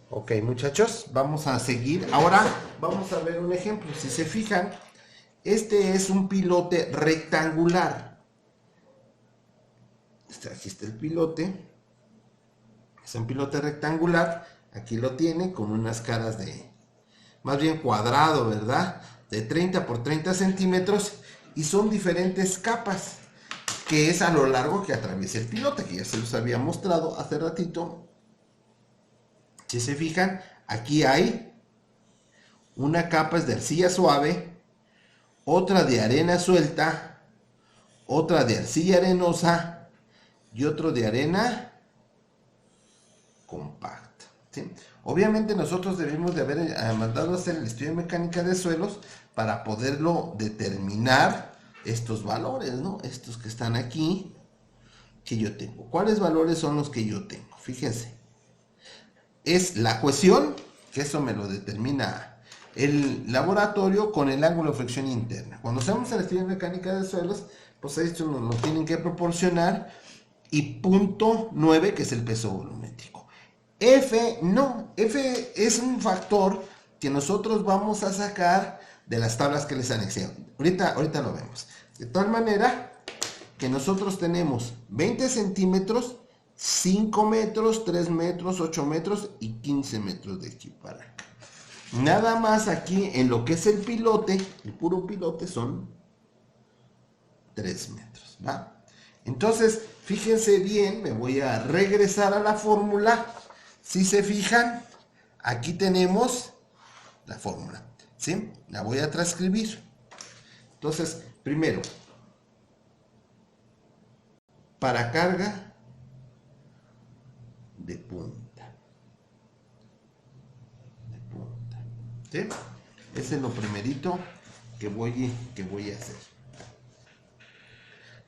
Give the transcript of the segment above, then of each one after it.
Ok, muchachos, vamos a seguir. Ahora vamos a ver un ejemplo. Si se fijan, este es un pilote rectangular. Aquí está el pilote. Es un pilote rectangular. Aquí lo tiene con unas caras de, más bien cuadrado, ¿verdad? De 30 por 30 centímetros. Y son diferentes capas, que es a lo largo que atraviesa el pilote, que ya se los había mostrado hace ratito. Si se fijan, aquí hay una capa es de arcilla suave, otra de arena suelta, otra de arcilla arenosa y otro de arena compacta. ¿Sí? Obviamente nosotros debemos de haber mandado a hacer el estudio de mecánica de suelos para poderlo determinar estos valores, ¿no? Estos que están aquí, que yo tengo. ¿Cuáles valores son los que yo tengo? Fíjense. Es la cohesión, que eso me lo determina el laboratorio con el ángulo de fricción interna. Cuando hacemos el estudio de mecánica de suelos, pues esto nos lo tienen que proporcionar, y punto 9, que es el peso volumétrico. F no, F es un factor que nosotros vamos a sacar de las tablas que les anexé. Ahorita lo vemos. De tal manera que nosotros tenemos 20 centímetros, 5 metros, 3 metros, 8 metros y 15 metros de aquí para acá. Nada más aquí en lo que es el pilote, el puro pilote son 3 metros, ¿va? Entonces, fíjense bien, me voy a regresar a la fórmula. Si se fijan, aquí tenemos la fórmula, ¿sí? La voy a transcribir. Entonces, primero, para carga de punta. ¿Sí? Ese es lo primerito que voy a hacer.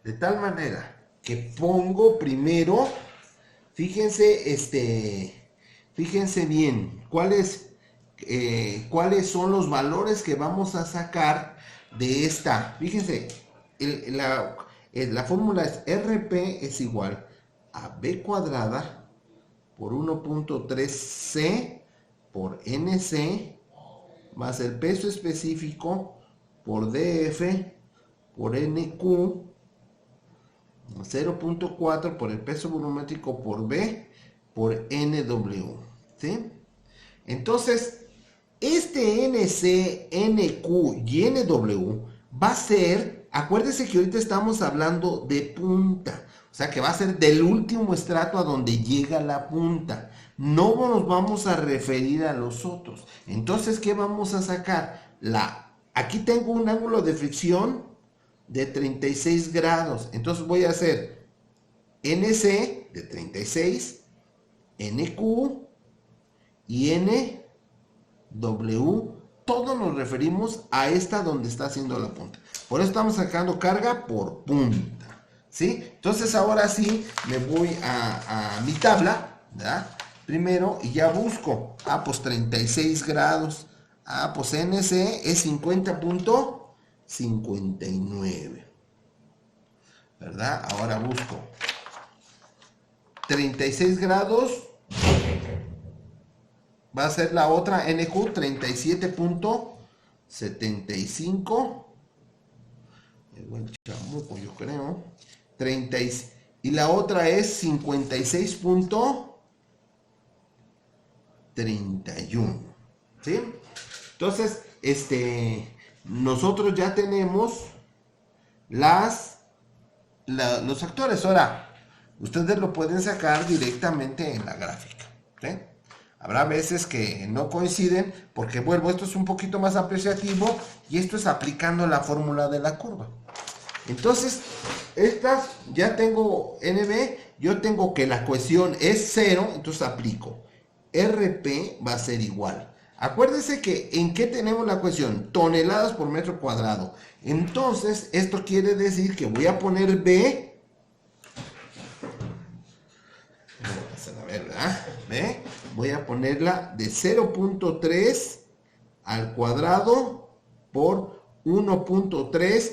De tal manera que pongo primero, fíjense bien, cuáles son los valores que vamos a sacar de esta. Fíjense, la fórmula es RP es igual a B cuadrada por 1.3C por NC más el peso específico por DF por NQ 0.4 por el peso volumétrico por B por NW. ¿Sí? Entonces, este NC, NQ y NW va a ser, acuérdense que ahorita estamos hablando de punta, o sea que va a ser del último estrato a donde llega la punta. No nos vamos a referir a los otros. Entonces, ¿qué vamos a sacar? Aquí tengo un ángulo de fricción de 36 grados. Entonces voy a hacer NC de 36, NQ y NW. Todos nos referimos a esta donde está haciendo la punta. Por eso estamos sacando carga por punta. ¿Sí? Entonces ahora sí me voy a mi tabla, ¿verdad? Primero, y ya busco. Pues 36 grados. Pues NC es 50.59. ¿Verdad? Ahora busco 36 grados. Va a ser la otra NQ 37.75. El buen chamuco, yo creo. 30, y la otra es 56.31. ¿Sí? Entonces, nosotros ya tenemos los factores. Ahora, ustedes lo pueden sacar directamente en la gráfica. ¿Sí? Habrá veces que no coinciden porque, vuelvo, esto es un poquito más apreciativo y esto es aplicando la fórmula de la curva. Entonces, estas ya tengo NB, yo tengo que la cohesión es 0, entonces aplico. RP va a ser igual. Acuérdense que ¿en qué tenemos la cohesión? Toneladas por metro cuadrado. Entonces, esto quiere decir que voy a poner B. A ver, ¿verdad? ¿Ve? Voy a ponerla de 0.3 al cuadrado por 1.3.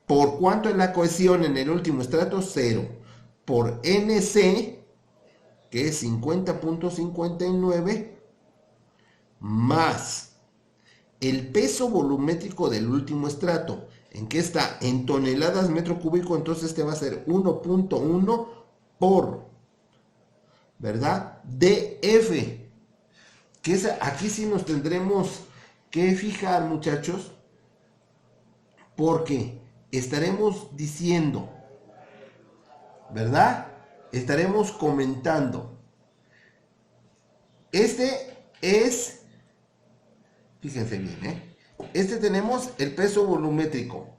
¿Por cuánto es la cohesión en el último estrato? 0. Por NC, que es 50.59, más el peso volumétrico del último estrato. ¿En qué está? En toneladas metro cúbico, entonces este va a ser 1.1 por, ¿verdad? DF. Que es, aquí sí nos tendremos que fijar, muchachos, porque estaremos diciendo, ¿verdad? Estaremos comentando. Este es, fíjense bien, este tenemos el peso volumétrico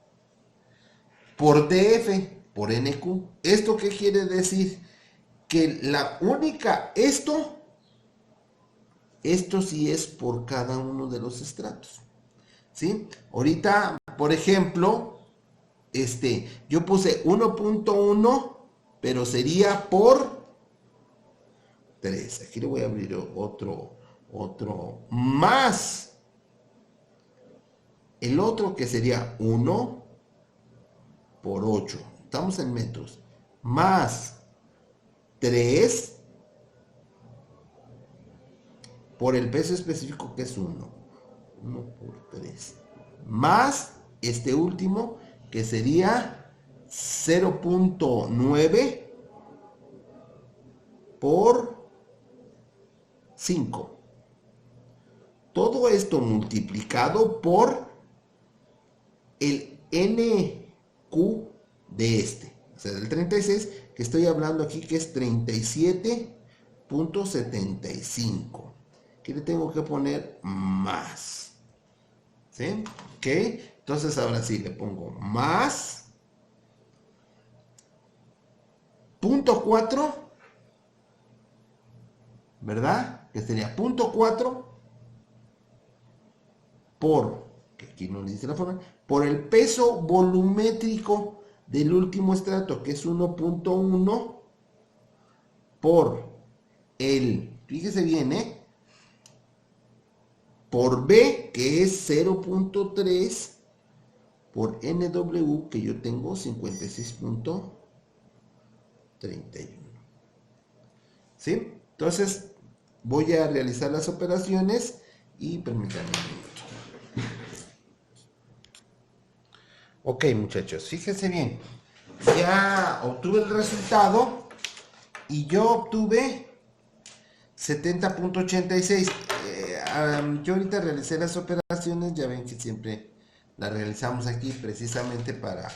por DF, por NQ. ¿Esto qué quiere decir? Que la única, esto sí es por cada uno de los estratos, ¿sí? Ahorita, por ejemplo, yo puse 1.1, pero sería por 3. Aquí le voy a abrir otro más el otro que sería 1 por 8. Estamos en metros. Más 3 por el peso específico que es 1. 1 por 3. Más este último que sería 0.9 por 5. Todo esto multiplicado por el NQ de este. O sea, del 36, que estoy hablando aquí, que es 37.75. Aquí le tengo que poner más. ¿Sí? Ok. Entonces ahora sí le pongo más 0.4, ¿verdad? Que sería 0.4 por, que aquí no le dice la forma, por el peso volumétrico del último estrato, que es 1.1 por el, fíjese bien, por B, que es 0.3 por NW, que yo tengo 56.31. ¿Sí? Entonces voy a realizar las operaciones y permítanme un minuto. Ok, muchachos, fíjense bien. Ya obtuve el resultado y yo obtuve 70.86. Yo ahorita realicé las operaciones, ya ven que siempre las realizamos aquí precisamente para,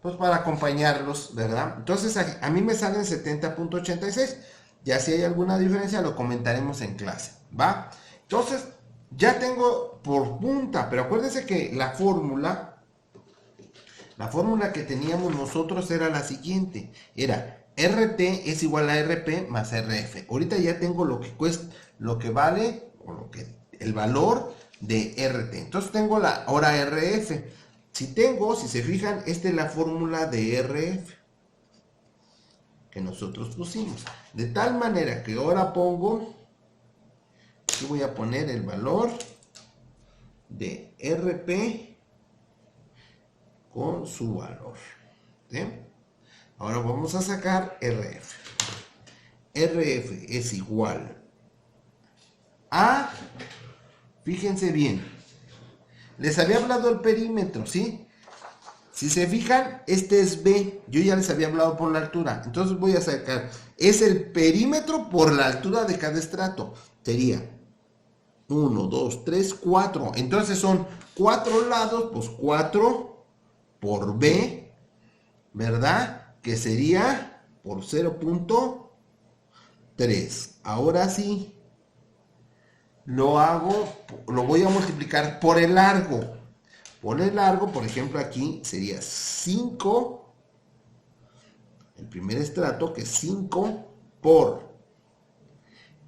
pues para acompañarlos, ¿verdad? Entonces a mí me salen 70.86. Ya si hay alguna diferencia lo comentaremos en clase, ¿va? Entonces ya tengo por punta, pero acuérdense que la fórmula que teníamos nosotros era la siguiente, era RT es igual a RP más RF. Ahorita ya tengo lo que cuesta, lo que vale, o lo que, el valor de RT. Entonces tengo ahora RF. Si se fijan, esta es la fórmula de RF que nosotros pusimos. De tal manera que ahora pongo, aquí voy a poner el valor de RP con su valor. ¿Sí? Ahora vamos a sacar RF. RF es igual a, fíjense bien, les había hablado del perímetro, ¿sí? Si se fijan, este es B, yo ya les había hablado por la altura, entonces voy a sacar, es el perímetro por la altura de cada estrato, sería 1, 2, 3, 4, entonces son 4 lados, pues 4 por B, ¿verdad? Que sería por 0.3. Ahora sí, lo voy a multiplicar por el largo. Por el largo, por ejemplo, aquí sería 5, el primer estrato, que es 5 por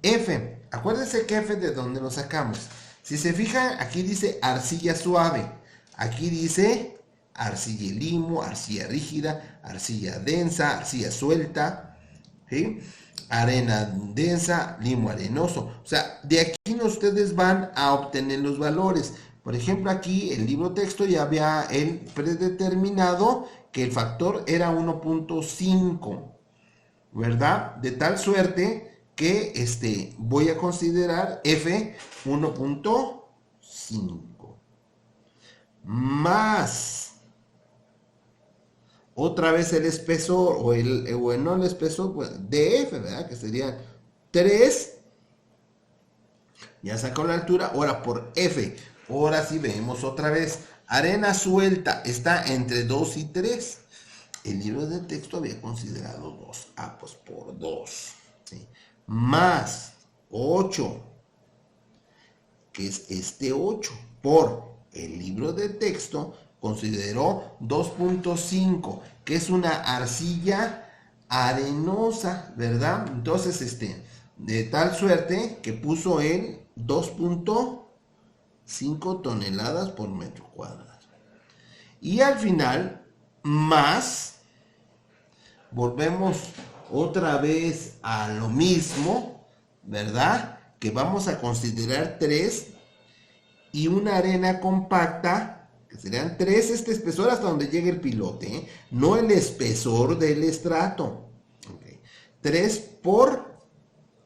F. Acuérdense que F de dónde lo sacamos. Si se fijan, aquí dice arcilla suave. Aquí dice arcilla limo, arcilla rígida, arcilla densa, arcilla suelta, ¿sí? Arena densa, limo arenoso. O sea, de aquí ustedes van a obtener los valores. Por ejemplo, aquí el libro texto ya había el predeterminado que el factor era 1.5, ¿verdad? De tal suerte que voy a considerar F 1.5 más otra vez el espesor o no el espesor pues, de F, ¿verdad? Que serían 3. Ya sacó la altura, ahora por F. Ahora sí vemos otra vez. Arena suelta está entre 2 y 3. El libro de texto había considerado 2. Ah, pues por 2. ¿Sí? Más 8, que es este 8, por el libro de texto consideró 2.5, que es una arcilla arenosa, ¿verdad? Entonces, de tal suerte que puso en 2.5 toneladas por metro cuadrado. Y al final, más, volvemos otra vez a lo mismo, ¿verdad? Que vamos a considerar 3 y una arena compacta, que serían 3 este espesor hasta donde llegue el pilote, ¿eh? No el espesor del estrato. Okay. 3 por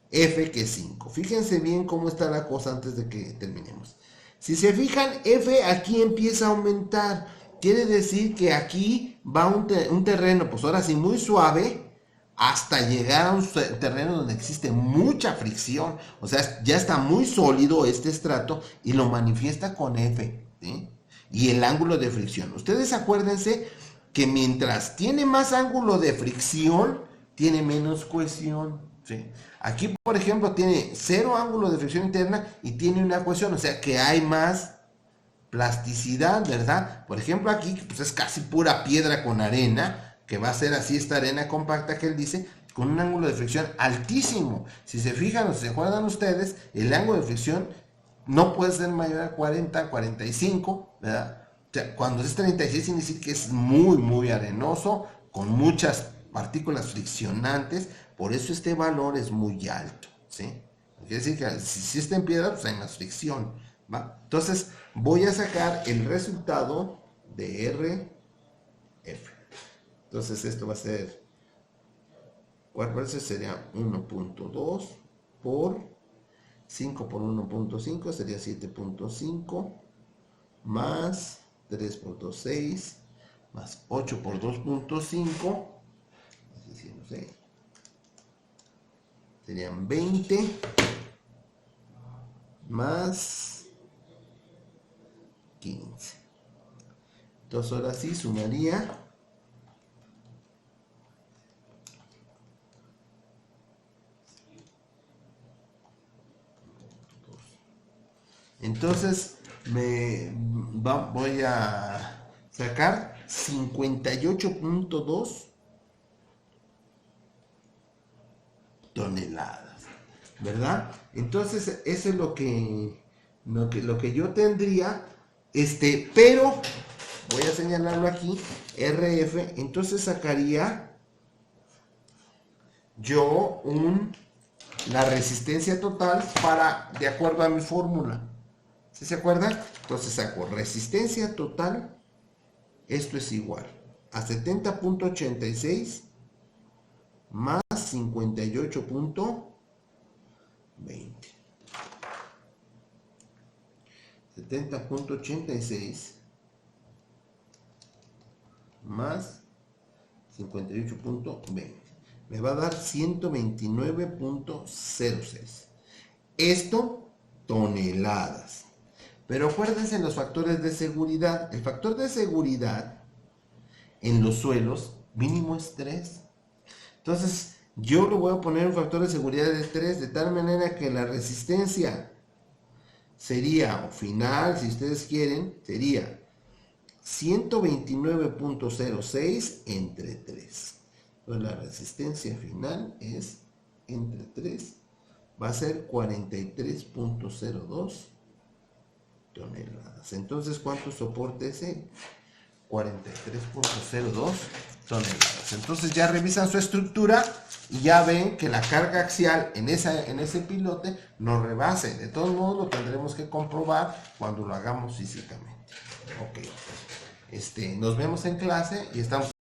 F, que es 5. Fíjense bien cómo está la cosa antes de que terminemos. Si se fijan, F aquí empieza a aumentar. Quiere decir que aquí va un terreno, pues ahora sí, muy suave, hasta llegar a un terreno donde existe mucha fricción. O sea, ya está muy sólido este estrato y lo manifiesta con F, ¿sí? Y el ángulo de fricción. Ustedes acuérdense que mientras tiene más ángulo de fricción, tiene menos cohesión, ¿sí? Aquí, por ejemplo, tiene 0 ángulo de fricción interna y tiene una cohesión, o sea que hay más plasticidad, ¿verdad? Por ejemplo, aquí pues es casi pura piedra con arena, que va a ser así esta arena compacta que él dice, con un ángulo de fricción altísimo. Si se fijan o se acuerdan ustedes, el ángulo de fricción no puede ser mayor a 40, 45, ¿verdad? O sea, cuando es 36 significa que es muy, muy arenoso, con muchas partículas friccionantes, por eso este valor es muy alto, ¿sí? Quiere decir que si está en piedra, pues hay más fricción, ¿va? Entonces, voy a sacar el resultado de RF. Entonces, esto va a ser, ¿cuál sería? 1.2 por 5 por 1.5 sería 7.5 más 3.6 más 8 por 2.5, es decir, no sé, serían 20 más 15. Entonces ahora sí sumaría entonces voy a sacar 58.2 toneladas, ¿verdad? Entonces eso es lo que yo tendría, pero voy a señalarlo aquí, RF, entonces sacaría yo la resistencia total de acuerdo a mi fórmula. ¿Sí se acuerdan? Entonces saco resistencia total, esto es igual a 70.86 más 58.20. 70.86 más 58.20 me va a dar 129.06. Esto toneladas. Pero acuérdense los factores de seguridad. El factor de seguridad en los suelos mínimo es 3. Entonces yo le voy a poner un factor de seguridad de 3 de tal manera que la resistencia sería, o final, si ustedes quieren, sería 129.06 entre 3. Entonces la resistencia final es entre 3. Va a ser 43.02 toneladas. Entonces, ¿cuánto soporte es? 43.02 toneladas. Entonces ya revisan su estructura y ya ven que la carga axial en ese pilote no rebase. De todos modos lo tendremos que comprobar cuando lo hagamos físicamente. Ok. Nos vemos en clase y estamos